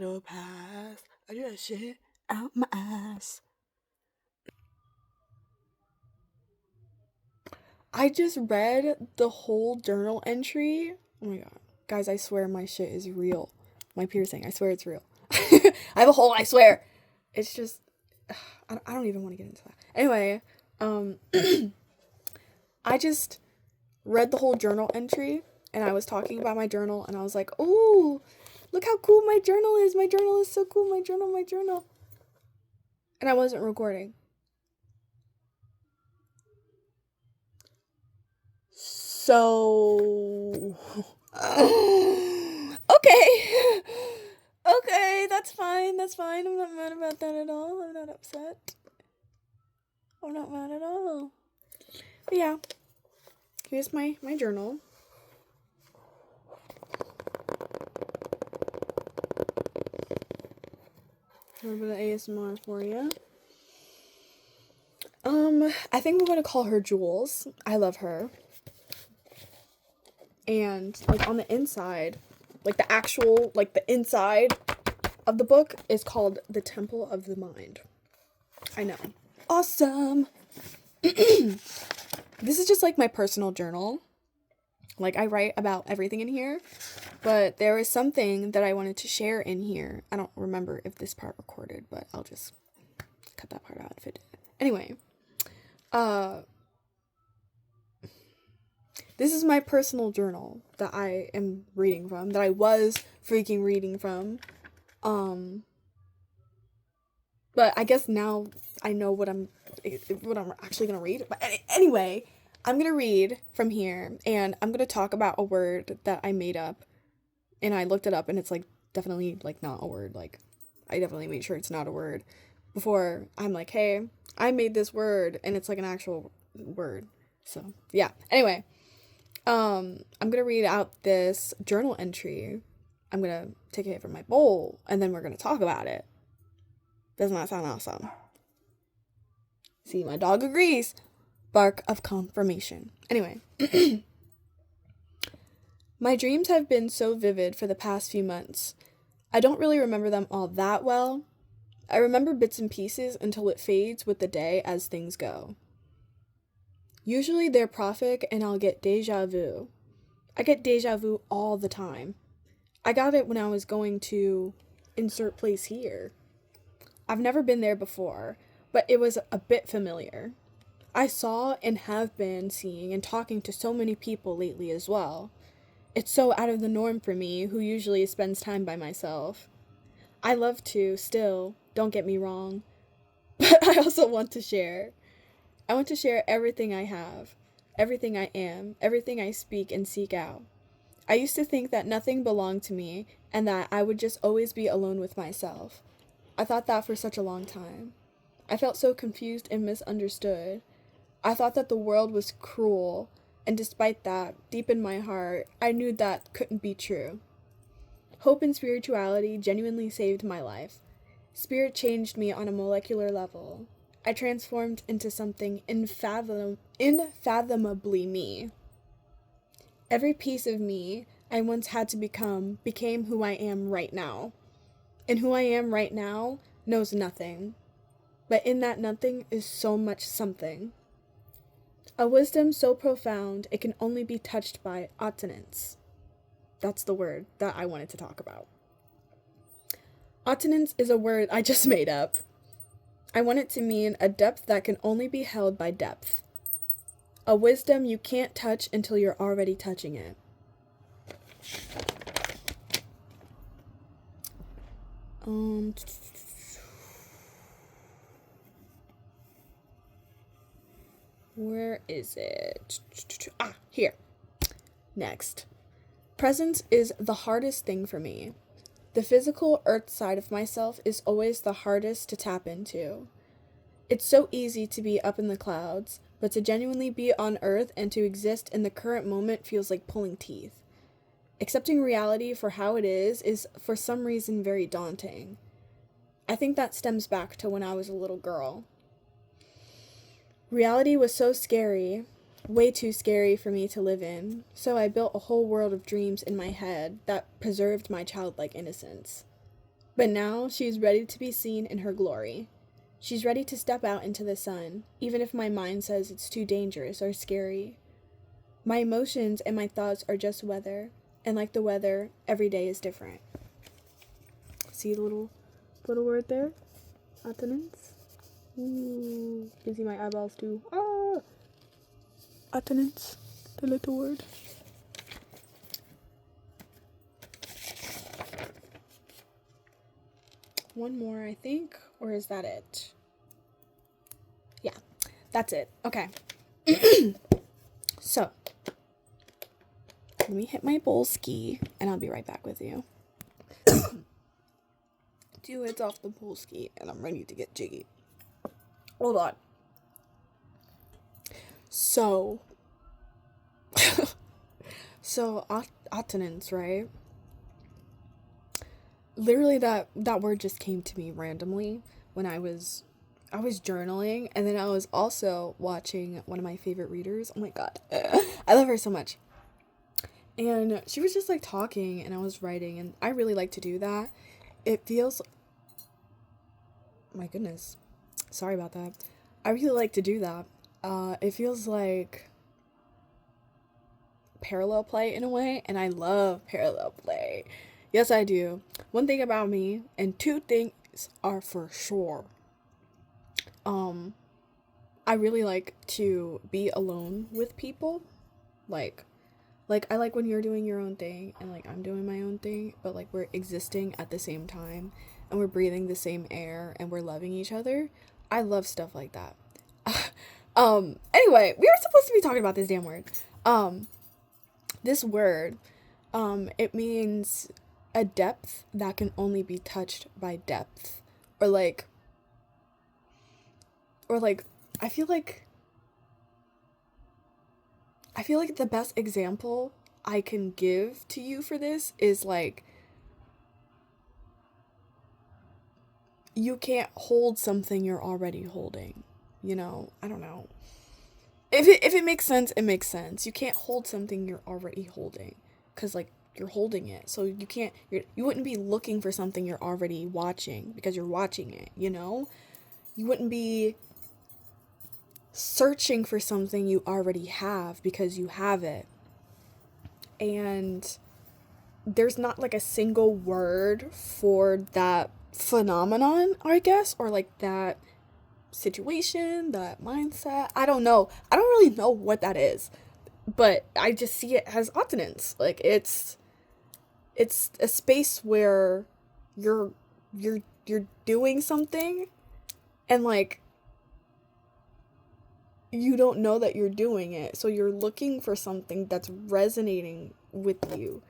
Don't pass. I do that shit out my ass. I just read the whole journal entry. Oh my god. Guys, I swear my shit is real. My piercing, I swear it's real. I have a hole, I swear. It's just, I don't even want to get into that. Anyway, I just read the whole journal entry and I was talking about my journal and I was like, oh, look how cool my journal is. My journal is so cool. My journal. And I wasn't recording. So, okay. Okay, that's fine. I'm not mad about that at all. I'm not upset. I'm not mad at all. But yeah, here's my journal. A little bit of ASMR for you. I think we're gonna call her Jules. I love her. And like on the inside, like the actual, like the inside of the book is called The Temple of the Mind. I know. Awesome. This is just like my personal journal. Like I write about everything in here, but there is something that I wanted to share in here. I don't remember if this part recorded, but I'll just cut that part out if it did. Anyway, this is my personal journal that I am reading from, that I was freaking reading from. But I guess now I know what I'm actually gonna read. But anyway, I'm gonna read from here, and I'm gonna talk about a word that I made up, and I looked it up, and it's like definitely like not a word. Like I definitely made sure it's not a word before I'm like, hey, I made this word, and it's like an actual word. So yeah. Anyway, I'm gonna read out this journal entry. I'm gonna take a hit from my bowl, and then we're gonna talk about it. Doesn't that sound awesome? See, my dog agrees. Bark of confirmation. Anyway. My dreams have been so vivid for the past few months. I don't really remember them all that well. I remember bits and pieces until it fades with the day as things go. Usually they're prophetic and I'll get deja vu. I get deja vu all the time. I got it when I was going to insert place here. I've never been there before, but it was a bit familiar. I saw and have been seeing and talking to so many people lately as well. It's so out of the norm for me, who usually spends time by myself. I love to, still, don't get me wrong, but I also want to share. I want to share everything I have, everything I am, everything I speak and seek out. I used to think that nothing belonged to me and that I would just always be alone with myself. I thought that for such a long time. I felt so confused and misunderstood. I thought that the world was cruel, and despite that, deep in my heart, I knew that couldn't be true. Hope and spirituality genuinely saved my life. Spirit changed me on a molecular level. I transformed into something unfathomably me. Every piece of me I once had to become became who I am right now. And who I am right now knows nothing. But in that nothing is so much something. A wisdom so profound it can only be touched by ottenence. That's the word that I wanted to talk about. Ottenence is a word I just made up. I want it to mean a depth that can only be held by depth. A wisdom you can't touch until you're already touching it. Where is it? Here. Next. Presence is the hardest thing for me. The physical earth side of myself is always the hardest to tap into. It's so easy to be up in the clouds, but to genuinely be on earth and to exist in the current moment feels like pulling teeth. Accepting reality for how it is for some reason very daunting. I think that stems back to when I was a little girl. Reality was so scary, way too scary for me to live in, so I built a whole world of dreams in my head that preserved my childlike innocence. But now she's ready to be seen in her glory. She's ready to step out into the sun, even if my mind says it's too dangerous or scary. My emotions and my thoughts are just weather, and like the weather, every day is different. See the little word there? Ottenence? Ooh, you can see my eyeballs too. Ah! Ottenence, the little word. One more, I think, or is that it? Yeah, that's it. Okay. So, let me hit my bowl ski, and I'll be right back with you. 2 hits off the bowl ski, and I'm ready to get jiggy. Hold on. So, ottenence, right? Literally, that word just came to me randomly when I was journaling, and then I was also watching one of my favorite readers. Oh my god, I love her so much. And she was just like talking, and I was writing, and I really like to do that. It feels, my goodness, sorry about that. I really like to do that. It feels like parallel play in a way, and I love parallel play. Yes, I do. One thing about me, and 2 things are for sure. I really like to be alone with people. Like I like when you're doing your own thing and like I'm doing my own thing, but like we're existing at the same time and we're breathing the same air and we're loving each other. I love stuff like that. Anyway, we were supposed to be talking about this damn word. This word, it means a depth that can only be touched by depth. Or like I feel like the best example I can give to you for this is like, you can't hold something you're already holding. You know, I don't know. If it makes sense, it makes sense. You can't hold something you're already holding, cuz like you're holding it. So you wouldn't be looking for something you're already watching because you're watching it, you know? You wouldn't be searching for something you already have because you have it. And there's not like a single word for that phenomenon, I guess, or like that situation, that mindset. I don't know. I don't really know what that is, but I just see it as ottenence. Like it's a space where you're doing something and like you don't know that you're doing it. So you're looking for something that's resonating with you,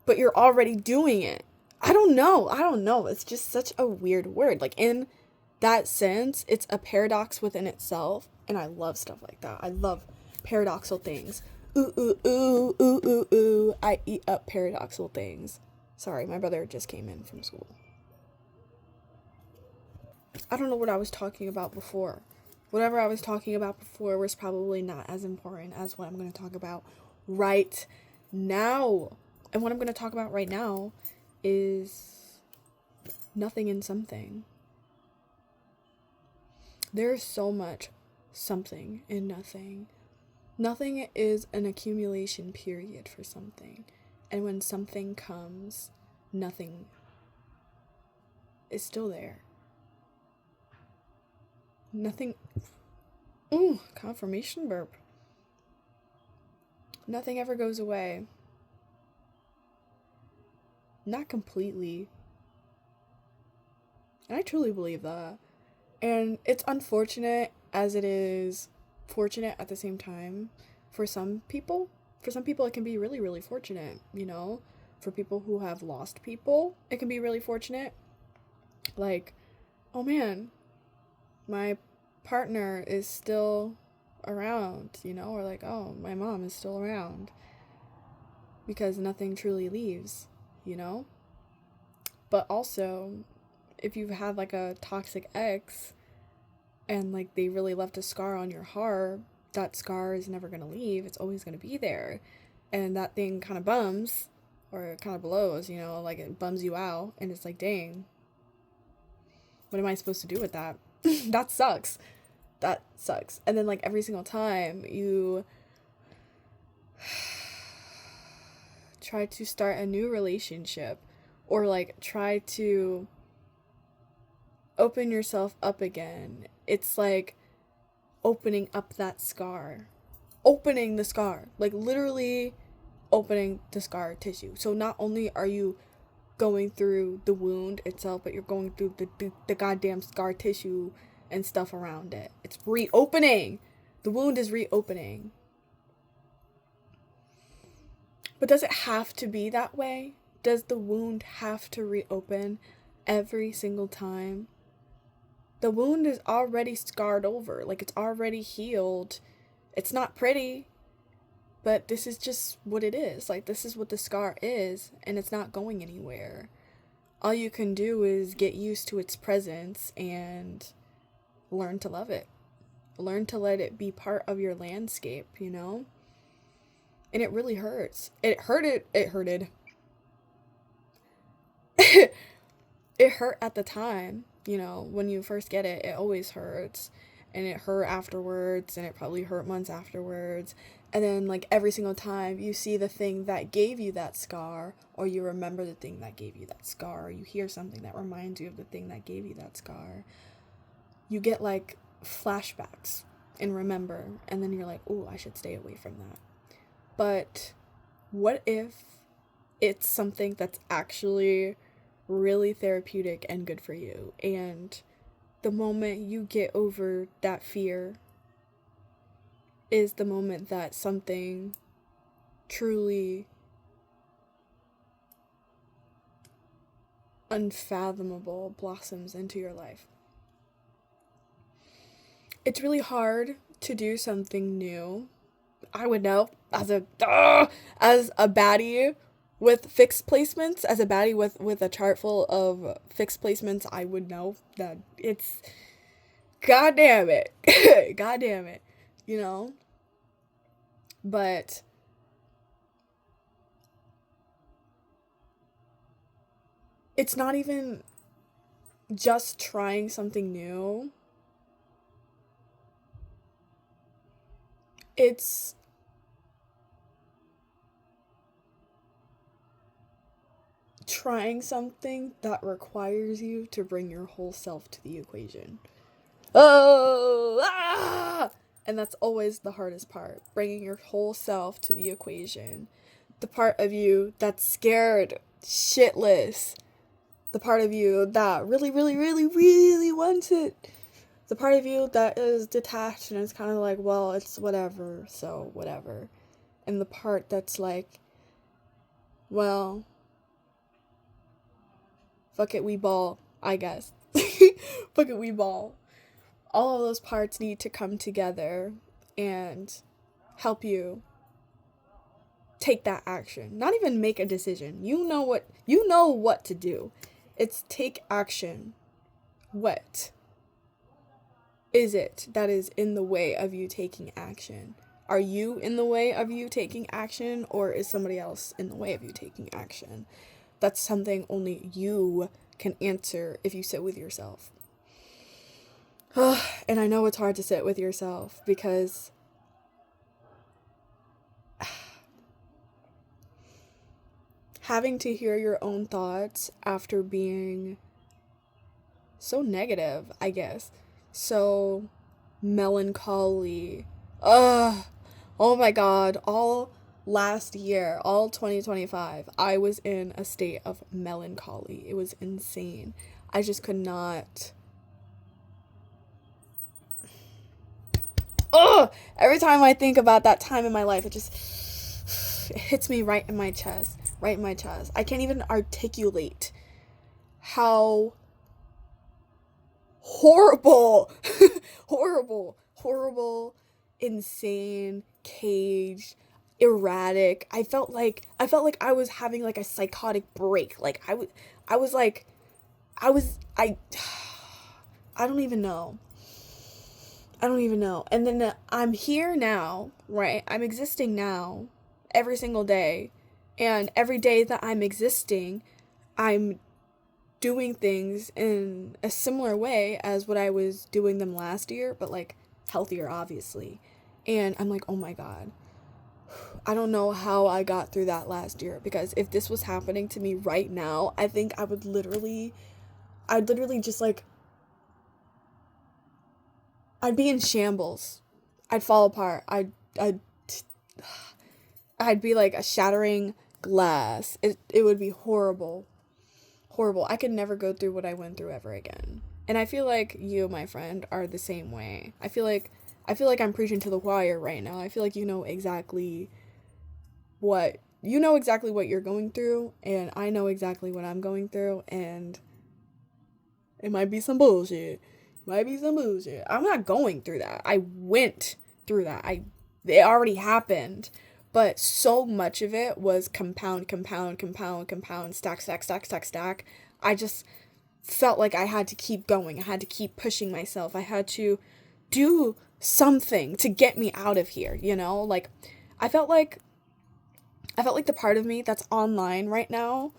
but you're already doing it. I don't know. It's just such a weird word. Like in that sense, it's a paradox within itself, and I love stuff like that. I love paradoxical things. Ooh, ooh, ooh, ooh, ooh, ooh. I eat up paradoxical things. Sorry, my brother just came in from school. I don't know what I was talking about before. Whatever I was talking about before was probably not as important as what I'm going to talk about right now. And what I'm going to talk about right now is nothing in something. There's so much something in nothing. Nothing is an accumulation period for something. And when something comes, nothing is still there. Nothing. Ooh, confirmation burp. Nothing ever goes away. Not completely. And I truly believe that. And it's unfortunate as it is fortunate at the same time for some people. For some people, it can be really, really fortunate, you know? For people who have lost people, it can be really fortunate. Like, oh man, my partner is still around, you know? Or like, oh, my mom is still around. Because nothing truly leaves, you know? But also, if you've had like a toxic ex and like they really left a scar on your heart, that scar is never going to leave. It's always going to be there. And that thing kind of bums or it kind of blows, like it bums you out, and it's like, dang, what am I supposed to do with that? That sucks. That sucks. And then like every single time you try to start a new relationship, or like try to open yourself up again, it's like opening up that scar. Opening the scar. Like literally opening the scar tissue. So not only are you going through the wound itself, but you're going through the goddamn scar tissue and stuff around it. It's reopening. The wound is reopening. But does it have to be that way? Does the wound have to reopen every single time? The wound is already scarred over. Like, it's already healed. It's not pretty, but this is just what it is. Like, this is what the scar is, and it's not going anywhere. All you can do is get used to its presence and learn to love it. Learn to let it be part of your landscape, And it really hurts. It hurted. It hurt at the time, when you first get it, it always hurts. And it hurt afterwards, and it probably hurt months afterwards. And then, like, every single time you see the thing that gave you that scar, or you remember the thing that gave you that scar, or you hear something that reminds you of the thing that gave you that scar, you get, like, flashbacks and remember. And then you're like, oh, I should stay away from that. But what if it's something that's actually really therapeutic and good for you, and the moment you get over that fear is the moment that something truly unfathomable blossoms into your life? It's really hard to do something new. I would know, as a baddie with fixed placements, as a baddie with a chart full of fixed placements, I would know that it's, god damn it, but it's not even just trying something new. It's trying something that requires you to bring your whole self to the equation. And that's always the hardest part, bringing your whole self to the equation. The part of you that's scared shitless. The part of you that really, really, really, really wants it. The part of you that is detached and is kind of like, well, it's whatever, so whatever. And the part that's like, well, fuck it, we ball, I guess. Fuck it, we ball. All of those parts need to come together and help you take that action. Not even make a decision. You know what to do. It's take action. What is it that is in the way of you taking action? Are you in the way of you taking action, or is somebody else in the way of you taking action? That's something only you can answer if you sit with yourself. And I know it's hard to sit with yourself, because having to hear your own thoughts after being so negative, I guess, so melancholy. Oh my god, all last year, all 2025, I was in a state of melancholy. It was insane. I just could not. Every time I think about that time in my life, it hits me right in my chest. I can't even articulate how horrible, insane, caged, erratic. I felt like I was having like a psychotic break. Like I don't even know. And then I'm here now, right? I'm existing now every single day And every day that I'm existing, I'm doing things in a similar way as what I was doing them last year, but like healthier, obviously. And I'm like, oh my God, I don't know how I got through that last year, because if this was happening to me right now, I think I'd literally just like, I'd be in shambles. I'd fall apart. I'd be like a shattering glass. It would be horrible. Horrible. I could never go through what I went through ever again. And I feel like you, my friend, are the same way. I feel like I'm preaching to the choir right now. I feel like you know exactly what you're going through, and I know exactly what I'm going through, and it might be some bullshit. Might be some bullshit. I'm not going through that. I went through that. It already happened. But so much of it was compound, stack, stack, stack, stack, stack. I just felt like I had to keep going. I had to keep pushing myself. I had to do something to get me out of here, you know? Like I felt like I felt like the part of me that's online right now,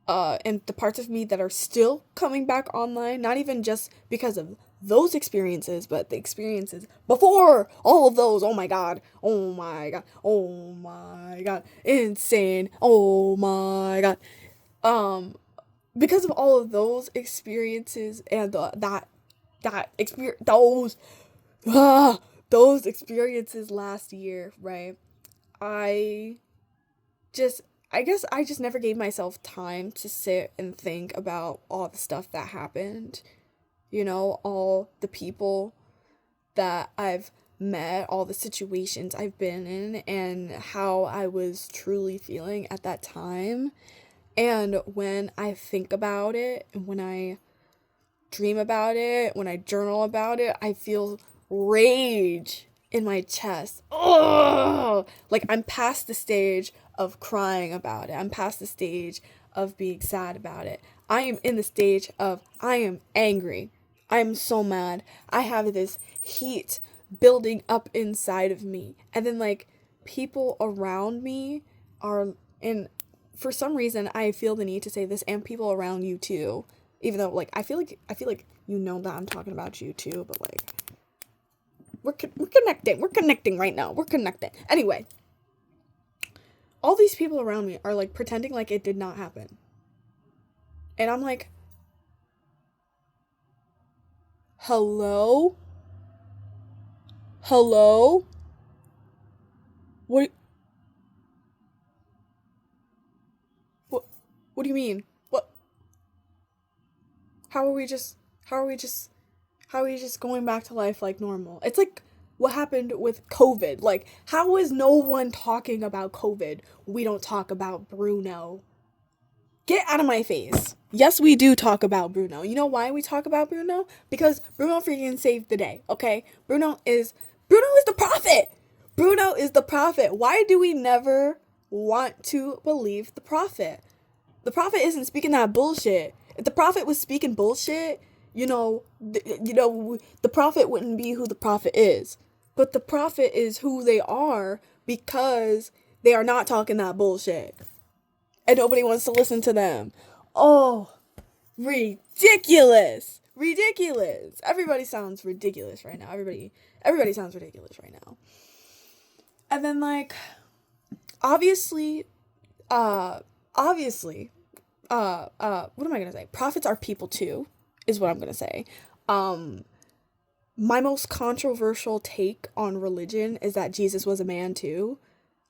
and the parts of me that are still coming back online, not even just because of those experiences, but the experiences before all of those. Oh my God. Oh my God. Oh my God. Insane. Oh my God. Um, because of all of those experiences and that experience, those experiences last year, right? I just I guess I just never gave myself time to sit and think about all the stuff that happened. You know, all the people that I've met, all the situations I've been in, and how I was truly feeling at that time. And when I think about it, and when I dream about it, when I journal about it, I feel rage in my chest. Oh, like I'm past the stage of crying about it. I'm past the stage of being sad about it. I am in the stage of I am angry. I am so mad. I have this heat building up inside of me. And then like people around me are in for some reason I feel the need to say this, and people around you too, even though like I feel like you know that I'm talking about you too, but like we're connecting. We're connecting right now. We're connecting. Anyway, all these people around me are like pretending like it did not happen. And I'm like, "Hello? Hello? What what what do you mean? What how are we just how are we just how are we just going back to life like normal?" It's like what happened with COVID. Like, how is no one talking about COVID? We don't talk about Bruno. Get out of my face. Yes, we do talk about Bruno. You know why we talk about Bruno? Because Bruno freaking saved the day, okay? Bruno is the prophet. Bruno is the prophet. Why do we never want to believe the prophet? The prophet isn't speaking that bullshit. If the prophet was speaking bullshit, the prophet wouldn't be who the prophet is. But the prophet is who they are because they are not talking that bullshit. And nobody wants to listen to them. Oh, ridiculous. Ridiculous. Everybody sounds ridiculous right now. Everybody sounds ridiculous right now. And then like obviously uh obviously what am I going to say? Prophets are people too is what I'm going to say. Um my most controversial take on religion is that Jesus was a man too.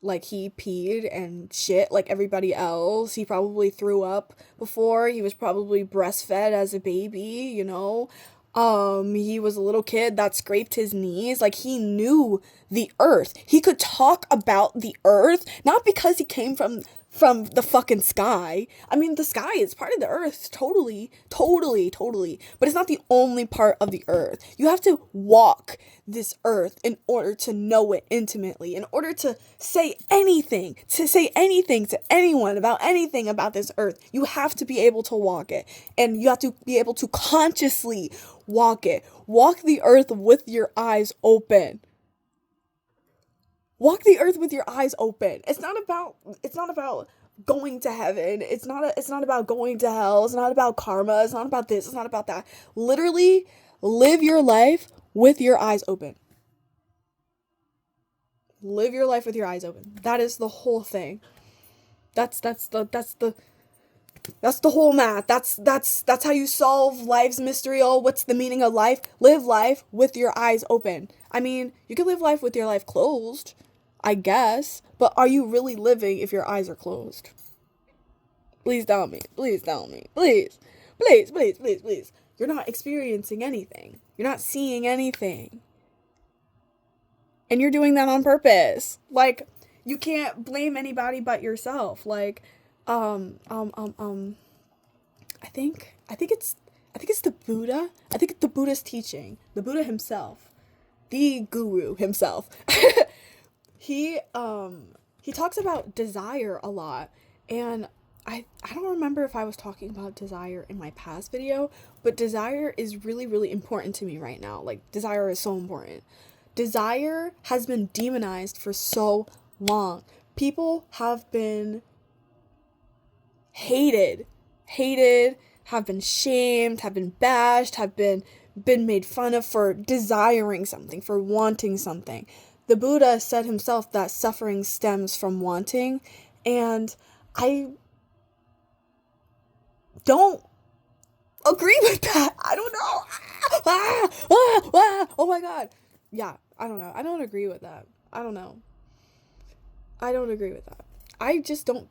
Like he peed and shit like everybody else. He probably threw up before. He was probably breastfed as a baby, you know. He was a little kid that scraped his knees. Like he knew the earth. He could talk about the earth, not because he came from the fucking sky. I mean, the sky is part of the earth, totally, totally, totally. But it's not the only part of the earth. You have to walk this earth in order to know it intimately, in order to say anything to anyone about anything about this earth. You have to be able to walk it. And you have to be able to consciously walk it. Walk the earth with your eyes open. Walk the earth with your eyes open. It's not about going to heaven. It's not about going to hell. It's not about karma. It's not about this. It's not about that. Literally live your life with your eyes open. Live your life with your eyes open. That is the whole thing. That's the whole math. That's how you solve life's mystery. Oh, what's the meaning of life? Live life with your eyes open. I mean, you can live life with your life closed, I guess, but are you really living if your eyes are closed? Please tell me. Please tell me. Please. Please, please, please, please. You're not experiencing anything. You're not seeing anything. And you're doing that on purpose. Like, you can't blame anybody but yourself. Like, um, um, um, um, I think it's the Buddha. I think it's the Buddha's teaching. The Buddha himself. The guru himself. he, he talks about desire a lot. And I don't remember if I was talking about desire in my past video, but desire is really, really important to me right now. Like, desire is so important. Desire has been demonized for so long. People have been hated, have been shamed, have been bashed, have been made fun of for desiring something, for wanting something. The Buddha said himself that suffering stems from wanting, and I don't agree with that. I don't know. Oh my god. Yeah, I don't know. I don't agree with that. I don't know. I don't agree with that. I just don't.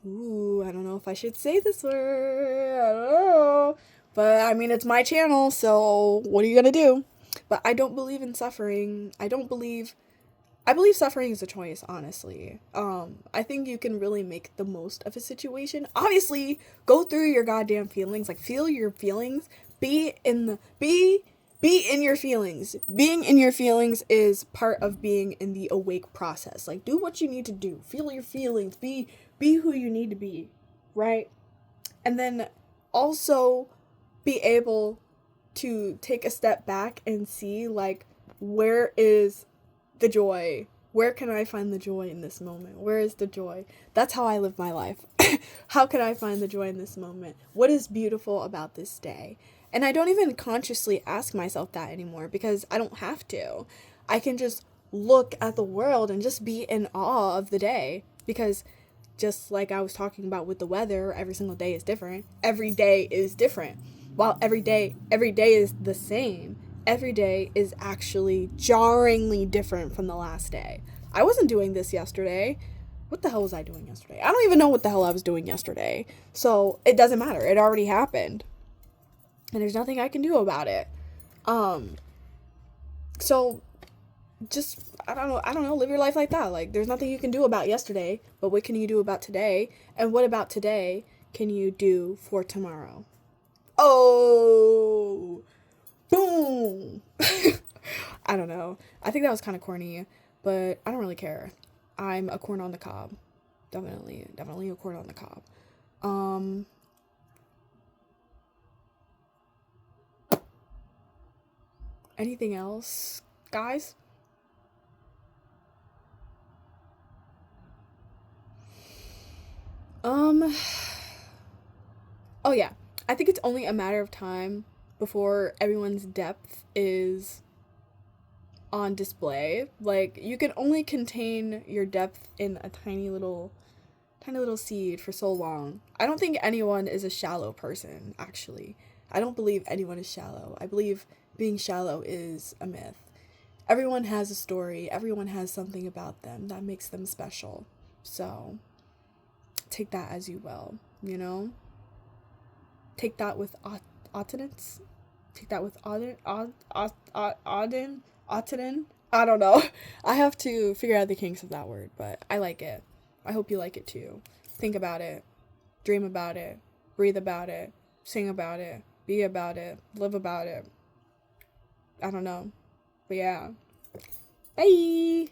Ooh, I don't know if I should say this word. I don't know. But I mean, it's my channel, so what are you gonna do? But I don't believe in suffering. I believe suffering is a choice, honestly. I think you can really make the most of a situation. Obviously, go through your goddamn feelings, like feel your feelings, be in your feelings. Being in your feelings is part of being in the awake process. Like, do what you need to do. Feel your feelings. Be who you need to be, right? And then also be able to take a step back and see, like, where is the joy? Where can I find the joy in this moment? Where is the joy? That's how I live my life. How can I find the joy in this moment? What is beautiful about this day? And I don't even consciously ask myself that anymore because I don't have to. I can just look at the world and just be in awe of the day, because just like I was talking about with the weather, every single day is different. Every day is different. While every day is the same, every day is actually jarringly different from the last day. I wasn't doing this yesterday. What the hell was I doing yesterday? I don't even know what the hell I was doing yesterday. So it doesn't matter. It already happened. And there's nothing I can do about it. So just I don't know, live your life like that. Like, there's nothing you can do about yesterday, but what can you do about today? And what about today can you do for tomorrow? Oh, boom. I don't know. I think that was kind of corny, but I don't really care. I'm a corn on the cob. Definitely a corn on the cob. Um, Anything else, guys? Um, oh yeah. I think it's only a matter of time before everyone's depth is on display. Like, you can only contain your depth in a tiny little seed for so long. I don't think anyone is a shallow person, actually. I don't believe anyone is shallow. I believe being shallow is a myth. Everyone has a story. Everyone has something about them that makes them special. So, take that as you will, you know? Take that with ottenence. Take that with ottenin. I don't know. I have to figure out the kinks of that word, but I like it. I hope you like it too. Think about it. Dream about it. Breathe about it. Sing about it. Be about it. Live about it. I don't know. But yeah. Bye!